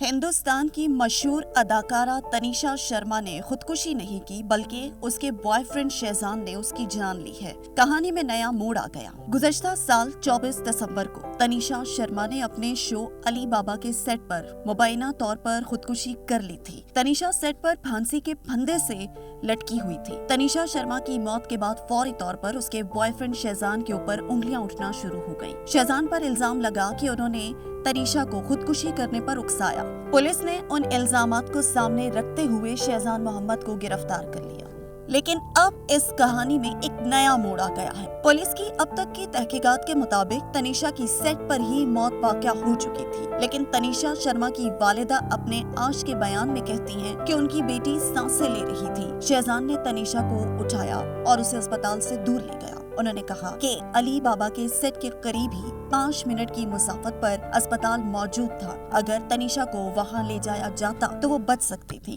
हिंदुस्तान की मशहूर अदाकारा तनीषा शर्मा ने खुदकुशी नहीं की, बल्कि उसके बॉयफ्रेंड शहजान ने उसकी जान ली है। कहानी में नया मोड़ आ गया। गुज़श्ता साल 24 दिसंबर को तनीषा शर्मा ने अपने शो अली बाबा के सेट पर मुबैना तौर पर खुदकुशी कर ली थी। तनीषा सेट पर फांसी के फंदे से लटकी हुई थी। तनीषा शर्मा की मौत के बाद फौरी तौर पर उसके बॉयफ्रेंड शहजान के ऊपर उंगलियां उठना शुरू हो गईं। शहजान पर इल्जाम लगा कि उन्होंने तनीषा को खुदकुशी करने पर उकसाया। पुलिस ने उन इल्जामात को सामने रखते हुए शहजान मोहम्मद को गिरफ्तार कर लिया। लेकिन अब इस कहानी में एक नया मोड़ आ गया है। पुलिस की अब तक की तहकीकात के मुताबिक तनीषा की सेट पर ही मौत वाक़या हो चुकी थी, लेकिन तनीषा शर्मा की वालिदा अपने आज के बयान में कहती हैं कि उनकी बेटी सांसें ले रही थी। शहजान ने तनीषा को उठाया और उसे अस्पताल से दूर ले गया। उन्होंने कहा कि अली बाबा के सेट के करीब ही 5 मिनट की मुसाफत पर अस्पताल मौजूद था। अगर तनीषा को वहां ले जाया जाता तो वो बच सकती थी।